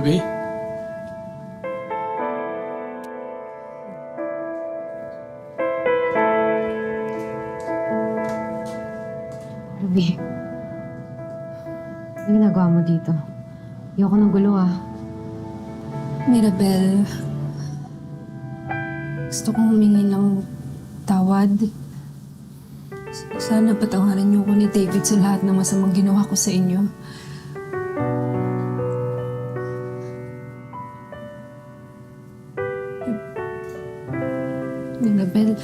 Ruby? Ruby, ano ginagawa mo dito? Ayoko ng gulo Mirabel, gusto kong humingi ng tawad. Sana patawarin niyo ko ni David sa lahat ng masamang ginawa ko sa inyo. Mirabel,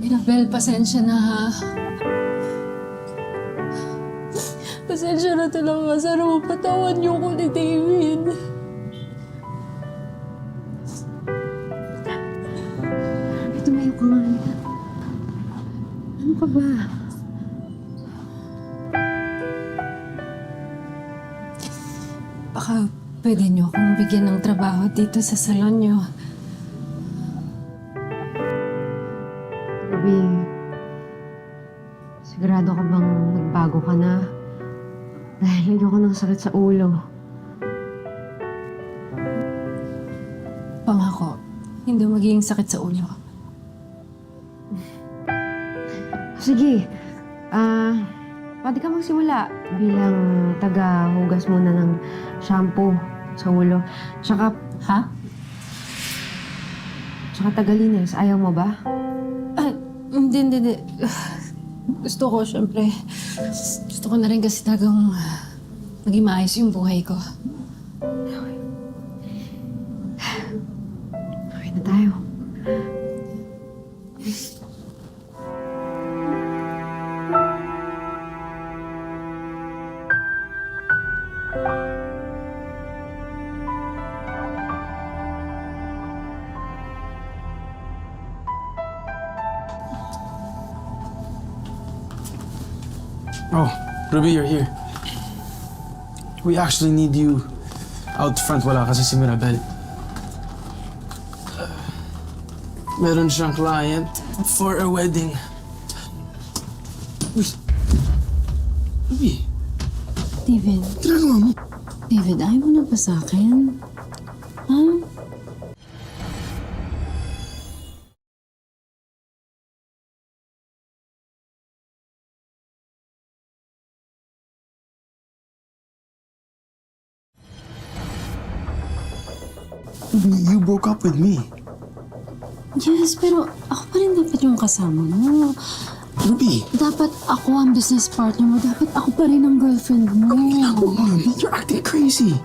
Mirabel, pasensya na ha. Pasensya na talaga. Sana mapatawan niyo ko ni David. Tumayo ka nga. Ano ka ba? Baka pwede niyo akong bigyan ng trabaho dito sa salon niyo. Ruby, sigurado ka bang nagbago ka na? Dahil ayoko ng sakit sa ulo. Pangako, hindi magiging sakit sa ulo. Sige, pwede ka magsimula bilang taga-hugas muna ng shampoo sa ulo. Tsaka Ha? taga-linis. Ayaw mo ba? Ay, hindi. Gusto ko, syempre. Gusto ko na rin kasi talagang maging maayos yung buhay ko. Okay na tayo. Oh, Ruby, you're here. We actually need you out front. Wala kasi si Mirabel. Meron siyang client for a wedding. Uy. Ruby, David, ginagawa mo? David, ayaw mo na ba sa akin? Ha? You broke up with me. Yes, pero ako pa rin dapat yung kasama mo. Ruby, Dapat ako ang business partner mo. Dapat ako pa rin ang girlfriend mo. ginagawa mo, Ruby? You're acting crazy.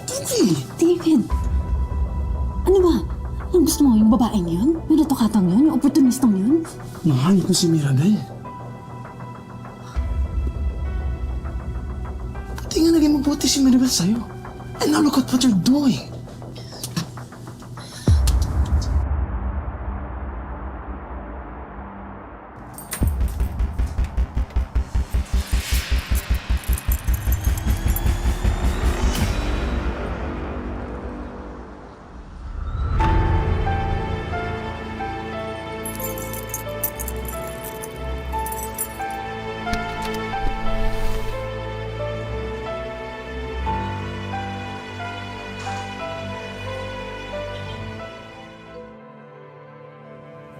Ruby! David, ano ba? Ang gusto mo, yung babaeng yun? Yung natukatang yun? Yung opportunistang yun? Mahal ko si Mirabel. Pati nga naging mabuti si Mirabel sa'yo. And now look at what you're doing.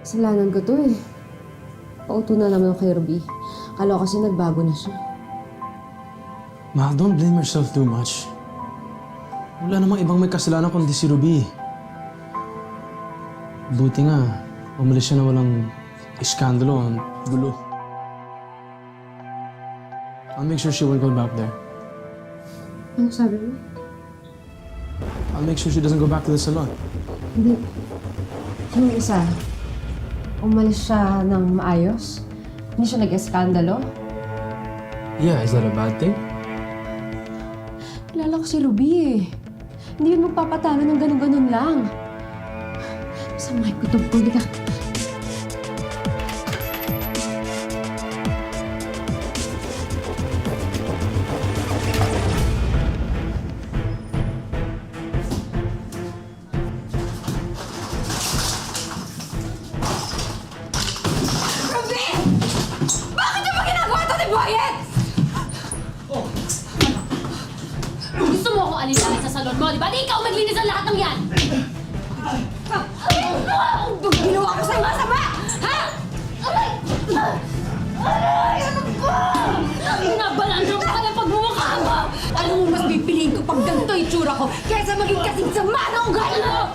Kasalanan ko to eh. Pauto na naman ako kay Ruby. Kala ko kasi nagbago na siya. Ma, don't blame yourself too much. Wala namang ibang may kasalanan kundi si Ruby. Buti nga, umalis siya na walang iskandalo, ang gulo. I'll make sure she won't go back there. Ano sabi mo? I'll make sure she doesn't go back to the salon. Hindi. Yung isa, umalis siya ng maayos? Hindi siya nag-eskandalo? Yeah, is that a bad thing? Kilala ko si Ruby eh. Hindi yun magpapatalo ng ganun-ganun lang. Masama yung kutob ko. Hindi ka... Bakit niyo ba alinlangan sa salon mo, di ba? Di ikaw maglinis ang lahat ng yan! Ano ginawa ko sa'yo masama? Ha? Aray! Aray! Ano ba? Nabalansan ko ka ng pagmumukha mo! Alam mo, mas pipiliin ko pag ganito yung tsura ko kaysa maging kasing sama ng ugali mo!